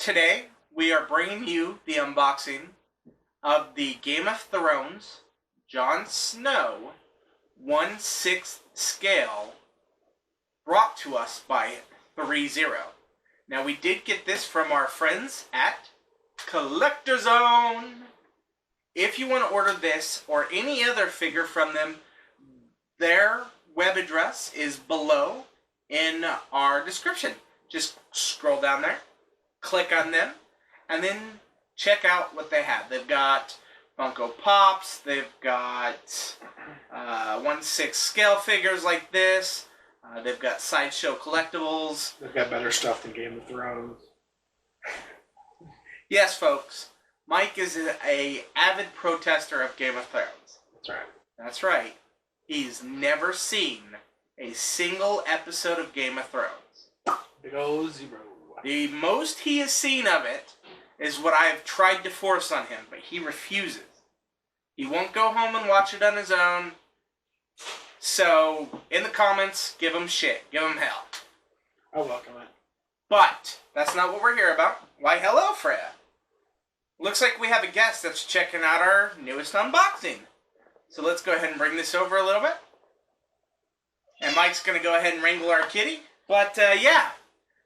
today, we are bringing you the unboxing of the Game of Thrones Jon Snow 1/6 scale brought to us by 3-0. Now, we did get this from our friends at Collector Zone. If you want to order this or any other figure from them, their web address is below in our description. Just scroll down there, click on them, and then check out what they have. They've got Funko Pops, they've got 1/6 scale figures like this, they've got Sideshow collectibles. They've got better stuff than Game of Thrones. Yes, folks, Mike is a avid protester of Game of Thrones. That's right. That's right. He's never seen a single episode of Game of Thrones. Big old zero. The most he has seen of it is what I've tried to force on him, but he refuses. He won't go home and watch it on his own. So, in the comments, give him shit. Give him hell. I welcome it. But, that's not what we're here about. Why, hello, Freya. Looks like we have a guest that's checking out our newest unboxing. So let's go ahead and bring this over a little bit. And Mike's going to go ahead and wrangle our kitty. But, yeah.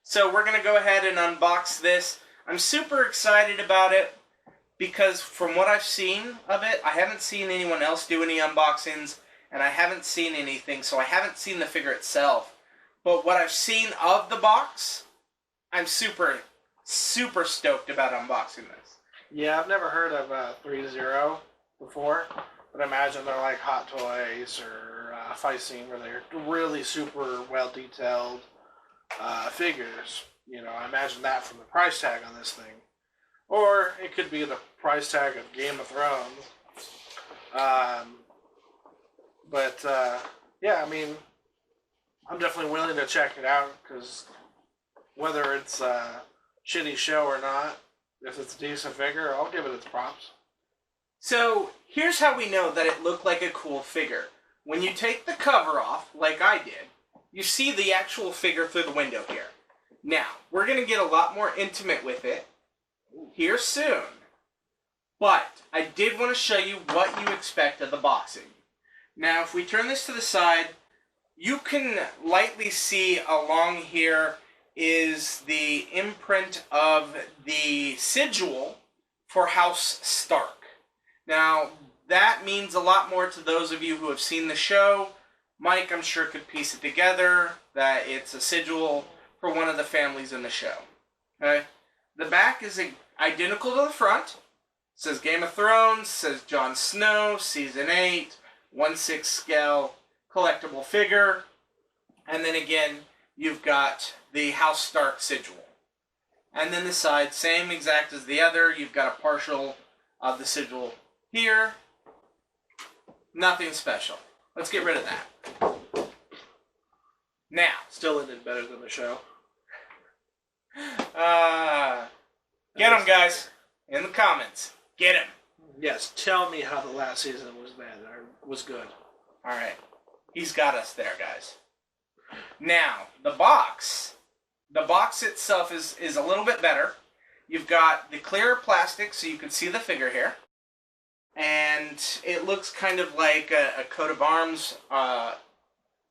So we're going to go ahead and unbox this. I'm super excited about it because from what I've seen of it, I haven't seen anyone else do any unboxings, and I haven't seen anything, so I haven't seen the figure itself. But what I've seen of the box, I'm super, super stoked about unboxing this. Yeah, I've never heard of 3-0 before, but I imagine they're like Hot Toys or Fight Scene where they're really super well-detailed figures. You know, I imagine that from the price tag on this thing. Or it could be the price tag of Game of Thrones. Yeah, I mean, I'm definitely willing to check it out because whether it's a shitty show or not, if it's a decent figure, I'll give it its props. So, here's how we know that it looked like a cool figure. When you take the cover off, like I did, you see the actual figure through the window here. Now, we're going to get a lot more intimate with it here soon. But I did want to show you what you expect of the boxing. Now, if we turn this to the side, you can lightly see along here is the imprint of the sigil for House Stark. Now, that means a lot more to those of you who have seen the show. Mike, I'm sure, could piece it together that it's a sigil for one of the families in the show. Okay? The back is identical to the front. It says Game of Thrones, says Jon Snow, Season 8, 1/6 scale collectible figure. And then again, you've got the House Stark sigil. And then the side, same exact as the other. You've got a partial of the sigil here. Nothing special. Let's get rid of that. Now, Still ended better than the show. get them, guys. In the comments. Get them. Yes, tell me how the last season was bad or was good. All right. He's got us there, guys. Now, the box. The box itself is a little bit better. You've got the clear plastic so you can see the figure here. And it looks kind of like a coat of arms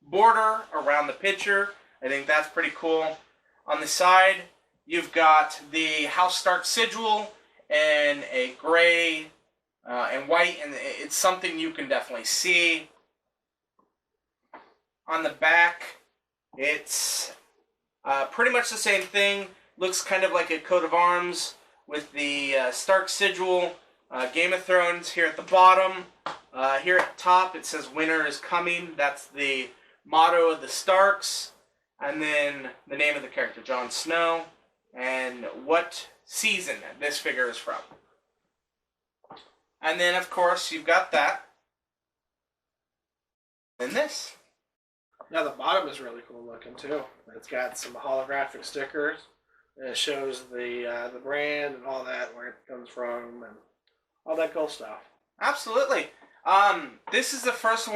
border around the picture. I think that's pretty cool. On the side, you've got the House Stark sigil and a gray and white, and it's something you can definitely see. On the back, it's pretty much the same thing. Looks kind of like a coat of arms with the Stark sigil. Game of Thrones here at the bottom. Here at the top, it says "Winter is coming." That's the motto of the Starks. And then the name of the character, Jon Snow, and what season this figure is from. And then, of course, you've got that. And this. Now the bottom is really cool looking too. It's got some holographic stickers. And it shows the brand and all that, where it comes from, and all that cool stuff. Absolutely. This is the first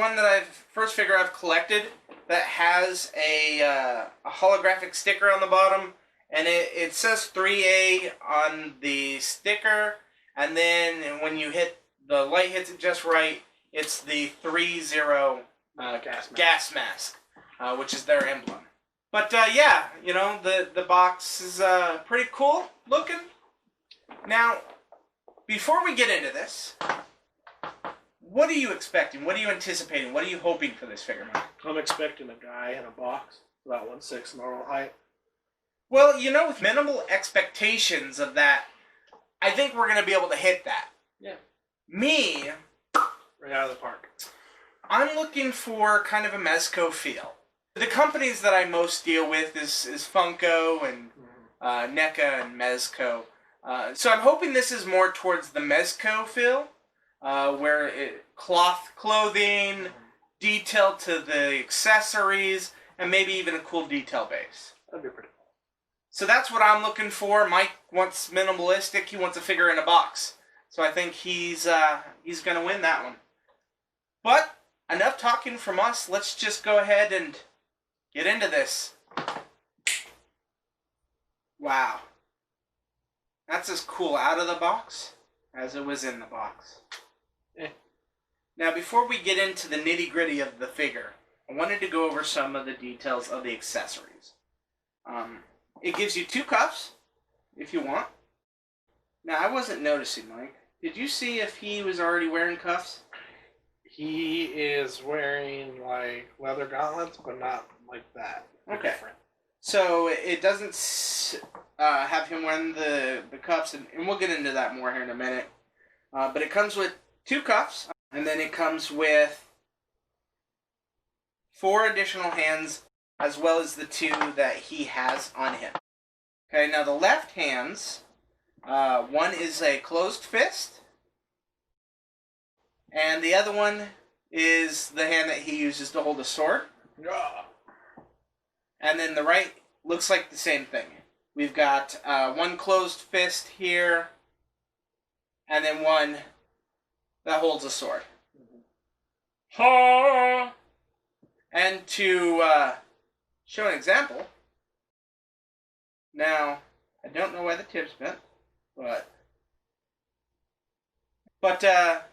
figure I've collected that has a holographic sticker on the bottom And it says 3A on the sticker, and then when you hit, the light hits it just right, it's the 3-0 gas mask, which is their emblem. But yeah, you know, the box is pretty cool looking. Now, before we get into this, what are you expecting? What are you anticipating? What are you hoping for this figure, Mike? I'm expecting a guy in a box, about 1.6 normal height. Well, you know, with minimal expectations of that, I think we're going to be able to hit that. Yeah. Me, Right out of the park. I'm looking for kind of a Mezco feel. The companies that I most deal with is Funko and NECA and Mezco. So I'm hoping this is more towards the Mezco feel, where cloth clothing, detail to the accessories, and maybe even a cool detail base. That'd be pretty cool. So that's what I'm looking for. Mike wants minimalistic. He wants a figure in a box. So I think he's going to win that one. But enough talking from us. Let's just go ahead and get into this. Wow. That's as cool out of the box as it was in the box. Yeah. Now, before we get into the nitty-gritty of the figure, I wanted to go over some of the details of the accessories. It gives you 2 cuffs, if you want. Now, I wasn't noticing, Mike. Did you see if he was already wearing cuffs? He is wearing, like, leather gauntlets, but not like that. They're Okay. different. So, it doesn't have him wearing the cuffs, and we'll get into that more here in a minute. But it comes with 2 cuffs, and then it comes with 4 additional hands, as well as the 2 that he has on him. Okay, now the left hands, one is a closed fist, and the other one is the hand that he uses to hold a sword. Yeah. And then the right looks like the same thing. We've got one closed fist here, and then one that holds a sword. Ha! And to show an example, now, I don't know why the tip's bent, but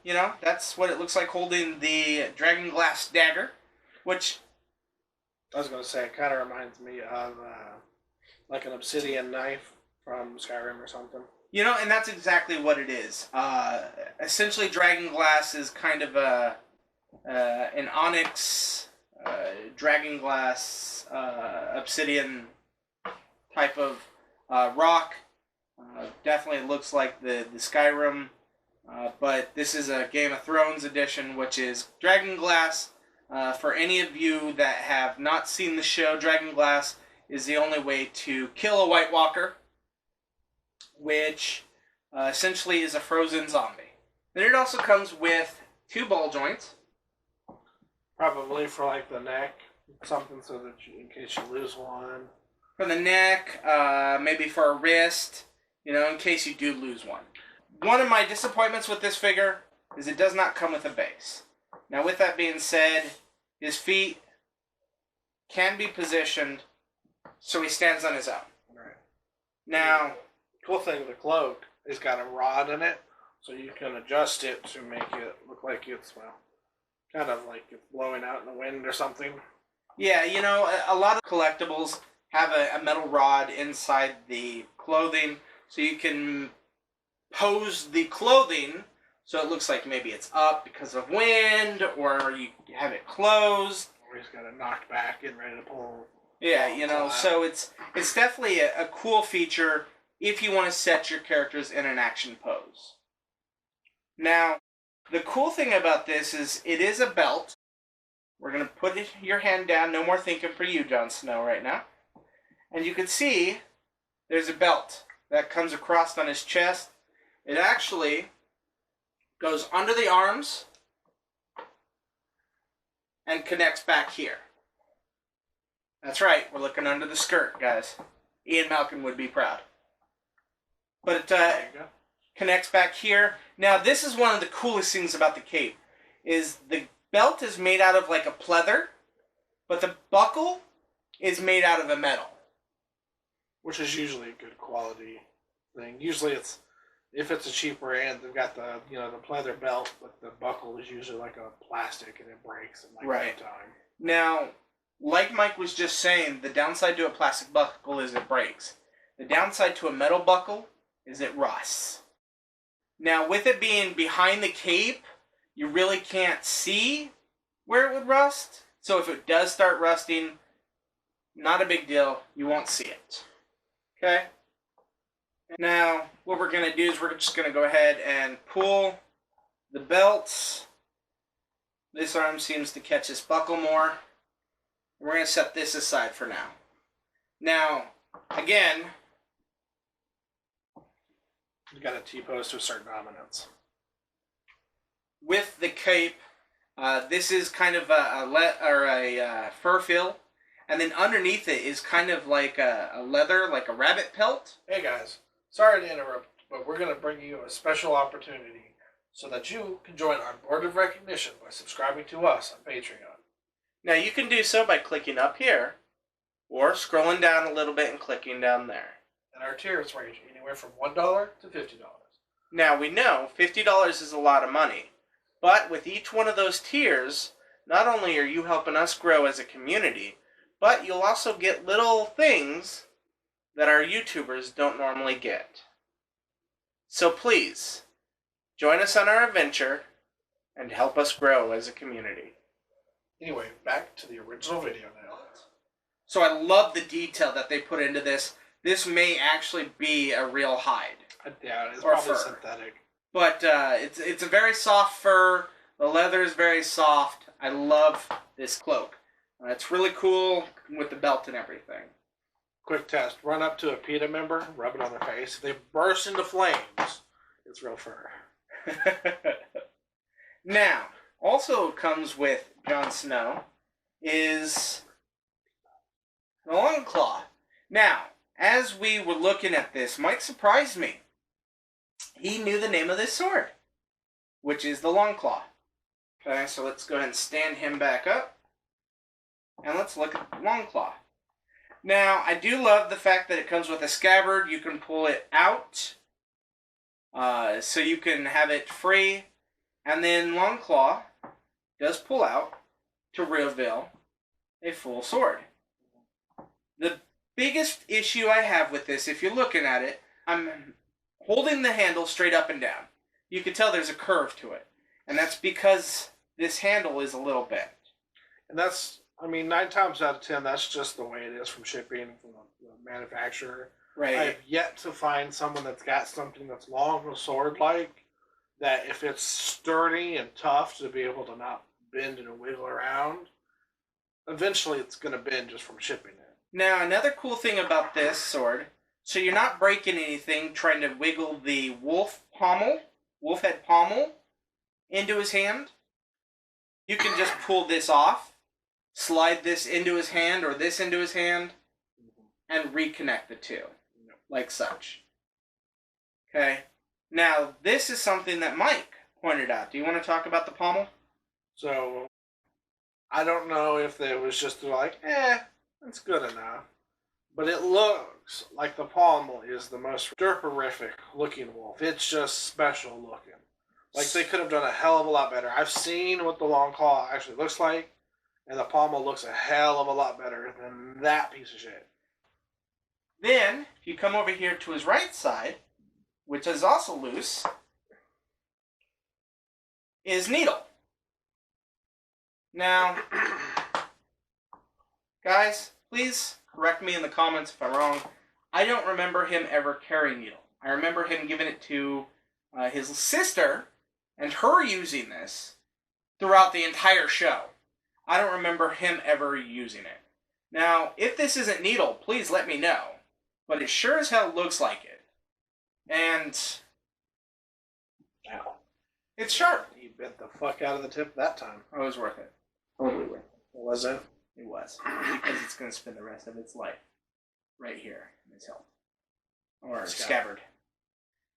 you know, that's what it looks like holding the dragon glass dagger, which, I was going to say, it kind of reminds me of like an obsidian knife from Skyrim or something. you know, and that's exactly what it is. Essentially, dragon glass is kind of an onyx, dragon glass, obsidian type of rock. Definitely looks like the Skyrim, but this is a Game of Thrones edition, which is dragon glass. For any of you that have not seen the show, dragon glass is the only way to kill a White Walker, which essentially is a frozen zombie. Then it also comes with 2 ball joints. Probably for like the neck, something so that in case you lose one. For the neck, maybe for a wrist, you know, in case you do lose one. One of my disappointments with this figure is it does not come with a base. Now, with that being said, his feet can be positioned so he stands on his own. Right. Now, Cool thing with the cloak is got a rod in it, so you can adjust it to make it look like it's, well, kind of like it's blowing out in the wind or something. yeah, you know, a lot of collectibles have a metal rod inside the clothing, so you can pose the clothing so it looks like maybe it's up because of wind, or you have it closed. Or he's got it knocked back and ready to pull. Yeah, you know, so it's definitely a cool feature if you want to set your characters in an action pose. Now, the cool thing about this is it is a belt. We're going to put your hand down. No more thinking for you, Jon Snow, right now. And you can see there's a belt that comes across on his chest. It actually goes under the arms and connects back here. That's right, we're looking under the skirt, guys. Ian Malcolm would be proud. But it connects back here. Now, this is one of the coolest things about the cape, is the belt is made out of like a pleather, but the buckle is made out of a metal. which is usually a good quality thing. Usually it's, if it's a cheaper end, they've got the, you know, the leather belt, but the buckle is usually like a plastic and it breaks in like Right. no time. Now, like Mike was just saying, the downside to a plastic buckle is it breaks. The downside to a metal buckle is it rusts. Now, with it being behind the cape, you really can't see where it would rust. So if it does start rusting, not a big deal. You won't see it. Okay? Now, what we're going to do is we're just going to go ahead and pull the belts. This arm seems to catch this buckle more. We're going to set this aside for now. Now, again, You got a T-pose to a certain dominance. with the cape, this is kind of a fur fill, and then underneath it is kind of like a leather, like a rabbit pelt. Hey guys, sorry to interrupt, but we're going to bring you a special opportunity so that you can join our board of recognition by subscribing to us on Patreon. Now you can do so by clicking up here, or scrolling down a little bit and clicking down there. And our tiers range anywhere from $1 to $50. Now we know $50 is a lot of money, but with each one of those tiers, not only are you helping us grow as a community, but you'll also get little things that our YouTubers don't normally get. So please, join us on our adventure and help us grow as a community. Anyway, back to the original video now. So I love the detail that they put into this. This may actually be a real hide. I doubt it. It's Or probably fur. synthetic. But it's a very soft fur. The leather is very soft. I love this cloak. It's really cool with the belt and everything. Quick test. Run up to a PETA member, rub it on their face. If they burst into flames, it's real fur. Now, also comes with Jon Snow is the long claw. Now, as we were looking at this, Mike surprised me. He knew the name of this sword, which is the long claw. Okay, so let's go ahead and stand him back up. And let's look at the long claw. Now, I do love the fact that it comes with a scabbard. You can pull it out, so you can have it free. And then long claw does pull out to reveal a full sword. The biggest issue I have with this, if you're looking at it, I'm holding the handle straight up and down. You can tell there's a curve to it. And that's because this handle is a little bent. And that's, I mean, 9 times out of 10, that's just the way it is from shipping from the manufacturer. Right. I have yet to find someone that's got something that's long, a sword-like, that if it's sturdy and tough to be able to not bend and wiggle around, eventually it's going to bend just from shipping it. Now, another cool thing about this sword, so you're not breaking anything trying to wiggle the wolf head pommel into his hand. You can just pull this off, slide this into his hand or this into his hand, and reconnect the two, like such. Okay. Now, this is something that Mike pointed out. Do you want to talk about the pommel? So, I don't know if it was just like, it's good enough. But it looks like the pommel is the most derperific looking wolf. It's just special looking. Like, they could have done a hell of a lot better. I've seen what the long claw actually looks like, and the pommel looks a hell of a lot better than that piece of shit. Then, if you come over here to his right side, which is also loose, is Needle. Now, guys, please correct me in the comments if I'm wrong. I don't remember him ever carrying Needle. I remember him giving it to his sister and her using this throughout the entire show. I don't remember him ever using it. Now, if this isn't Needle, please let me know. But it sure as hell looks like it. And Ow. it's sharp. He bit the fuck out of the tip that time. Oh, it was worth it. Totally worth it. Was it? It was. Because it's going to spend the rest of its life right here in its hilt. Or scabbard.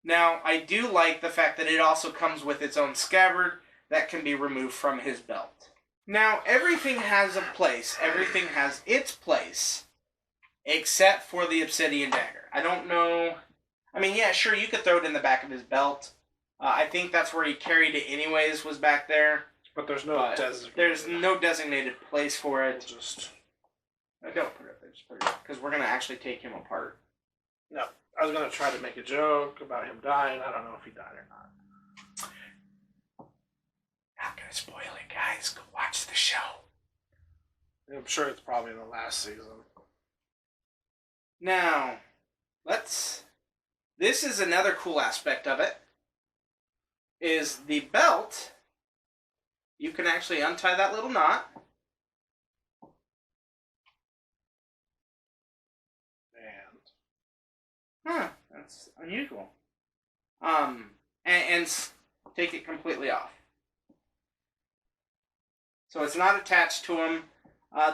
Now, I do like the fact that it also comes with its own scabbard that can be removed from his belt. Now, everything has a place. Everything has its place except for the obsidian dagger. I don't know. I mean, yeah, sure, you could throw it in the back of his belt. I think that's where he carried it anyways, was back there. But there's no designated. There's no designated place for it. We'll just... Don't put it there, just put it because we're going to actually take him apart. No, I was going to try to make a joke about him dying. I don't know if he died or not. Not going to spoil it, guys. Go watch the show. I'm sure it's probably in the last season. Now, this is another cool aspect of it, is the belt. You can actually untie that little knot. That's unusual. And take it completely off. So it's not attached to him.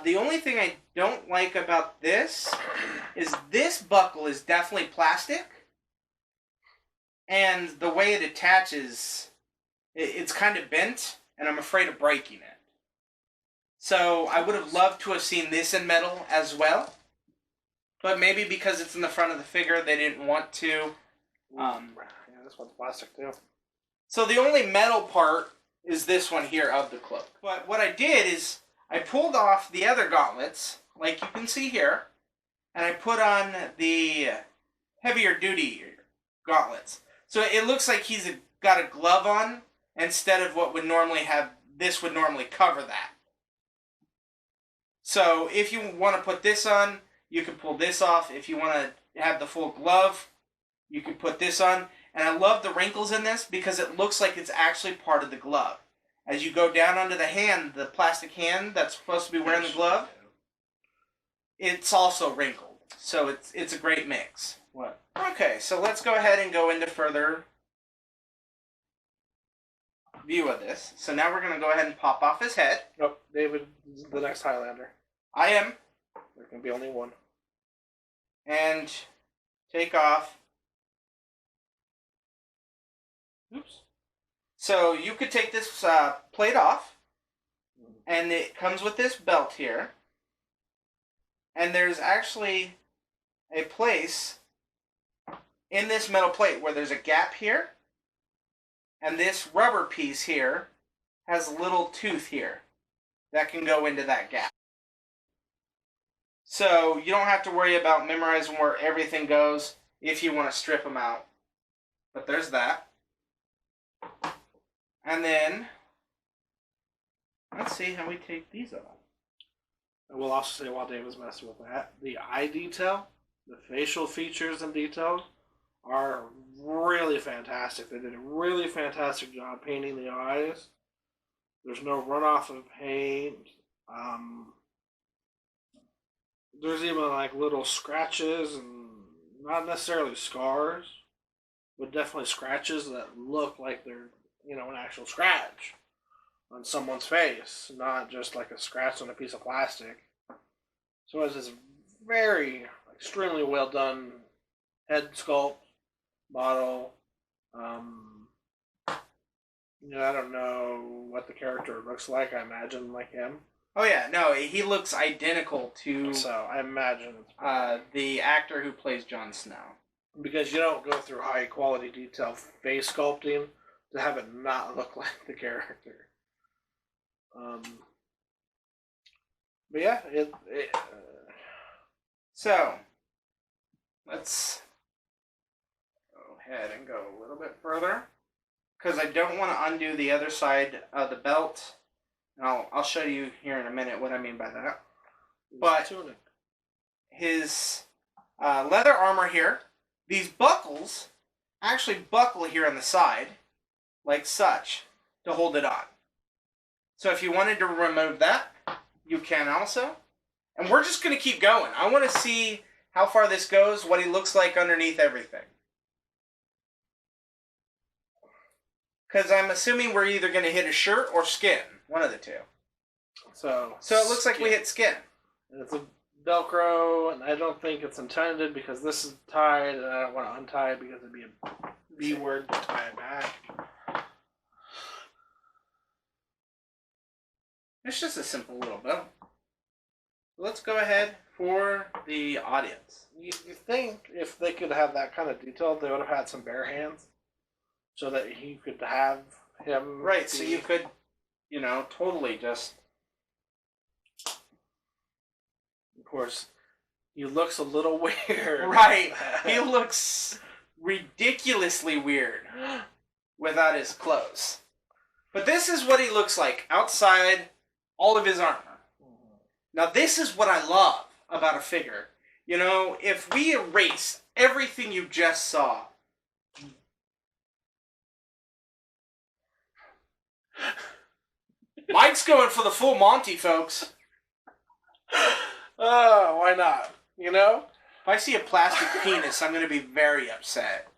The only thing I don't like about this is this buckle is definitely plastic. And the way it attaches, it's kind of bent, and I'm afraid of breaking it. So I would have loved to have seen this in metal as well. But maybe because it's in the front of the figure, they didn't want to. Yeah, this one's plastic too. So the only metal part is this one here of the cloak. But what I did is I pulled off the other gauntlets, like you can see here, and I put on the heavier duty gauntlets. So it looks like he's got a glove on instead of what would normally have, this would normally cover that. So if you want to put this on, you can pull this off. If you want to have the full glove, you can put this on. And I love the wrinkles in this because it looks like it's actually part of the glove. As you go down onto the hand, the plastic hand that's supposed to be wearing the glove, it's also wrinkled. So it's a great mix. What? Okay, so let's go ahead and go into further view of this. So now we're going to go ahead and pop off his head. Nope, David is the next Highlander. I am. There can be only one. And take off. Oops. So you could take this plate off, and it comes with this belt here. And there's actually a place in this metal plate where there's a gap here, and this rubber piece here has a little tooth here that can go into that gap. So you don't have to worry about memorizing where everything goes if you want to strip them out. But there's that. And then, let's see how we take these off. I will also say, while Dave was messing with that, the eye detail, the facial features and details are really fantastic. They did a really fantastic job painting the eyes. There's no runoff of paint. There's even like little scratches and not necessarily scars, but definitely scratches that look like they're, you know, an actual scratch on someone's face, not just like a scratch on a piece of plastic. So it's this very extremely well done head sculpt model. You know, I don't know what the character looks like. I imagine like him. Oh yeah, no, he looks identical to So I imagine it's the actor who plays Jon Snow. because you don't go through high quality detail face sculpting to have it not look like the character. But yeah, So let's go ahead and go a little bit further because I don't want to undo the other side of the belt. And I'll show you here in a minute what I mean by that. But tunic. His leather armor here, these buckles actually buckle here on the side, like such, to hold it on. So if you wanted to remove that, you can also. And we're just going to keep going. I want to see how far this goes, what he looks like underneath everything. Because I'm assuming we're either going to hit a shirt or skin. One of the two. So it looks like we hit skin. It's a Velcro, and I don't think it's intended because this is tied, and I don't want to untie it because it'd be a B word to tie it back. It's just a simple little belt. Let's go ahead for the audience. You think if they could have that kind of detail, they would have had some bare hands, so that he could have him. Right, so you could, totally just. Of course, he looks a little weird. Right, he looks ridiculously weird without his clothes. But this is what he looks like outside all of his armor. Now, this is what I love about a figure. If we erase everything you just saw, Mike's going for the full Monty, folks. Why not? If I see a plastic penis, I'm going to be very upset.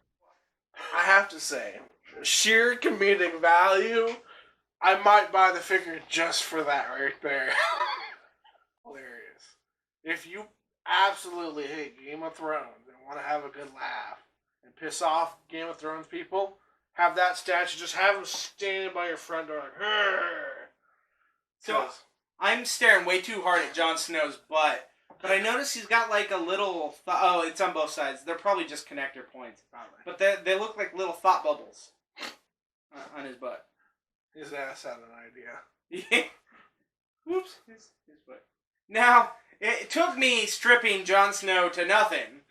I have to say, sheer comedic value, I might buy the figure just for that right there. Hilarious. If you absolutely hate Game of Thrones and want to have a good laugh and piss off Game of Thrones people, have that statue, just have him standing by your front door like, "Arr!" So, I'm staring way too hard at Jon Snow's butt, but I notice he's got like a little... oh, it's on both sides. They're probably just connector points. Probably. But they look like little thought bubbles on his butt. His ass had an idea. Yeah. Whoops. His butt. Now, it took me stripping Jon Snow to nothing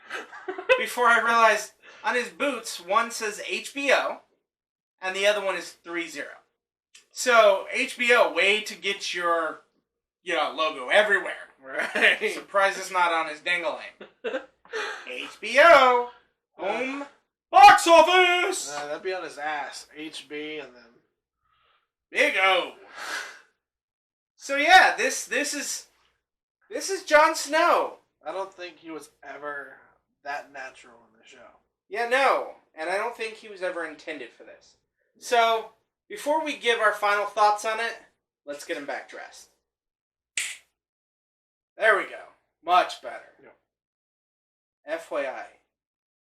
before I realized on his boots, one says HBO and the other one is 3-0. So, HBO, way to get your, logo everywhere. Right. Surprised it's not on his dingling. HBO, home box office. That'd be on his ass. HB and then Big O. So yeah, this is Jon Snow. I don't think he was ever that natural in the show. Yeah, no, and I don't think he was ever intended for this. So before we give our final thoughts on it, let's get him back dressed. There we go. Much better. Yep. FYI,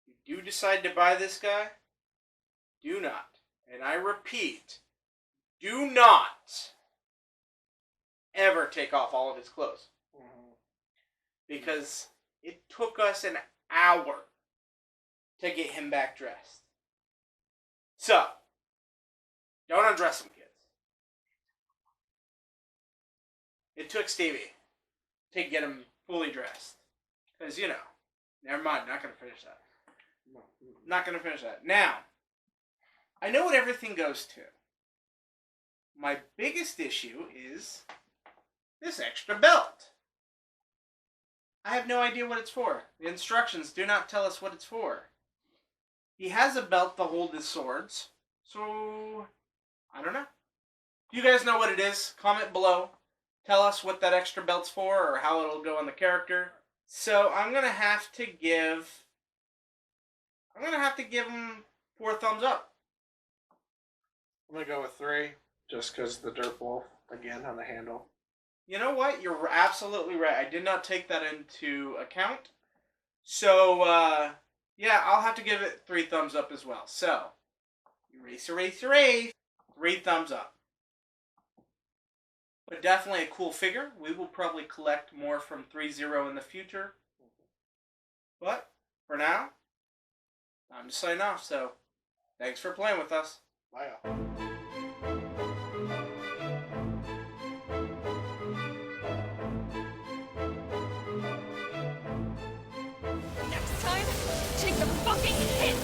if you do decide to buy this guy, do not, and I repeat, do not ever take off all of his clothes. Mm-hmm. Because it took us an hour to get him back dressed. So, don't undress him, kids. It took Stevie to get him fully dressed. Because, never mind, not going to finish that. No. Not going to finish that. Now, I know what everything goes to. My biggest issue is this extra belt. I have no idea what it's for. The instructions do not tell us what it's for. He has a belt to hold his swords, so I don't know. If you guys know what it is, comment below. Tell us what that extra belt's for or how it'll go on the character. So I'm gonna have to give him 4 thumbs up. I'm gonna go with 3, just because the dirt wolf again on the handle. You know what? You're absolutely right. I did not take that into account. So, yeah, I'll have to give it 3 thumbs up as well. So, erase. 3 thumbs up. But definitely a cool figure. We will probably collect more from 3-0 in the future. But, for now, I'm just signing off. So, thanks for playing with us. Bye, y'all. Next time, take the fucking hit!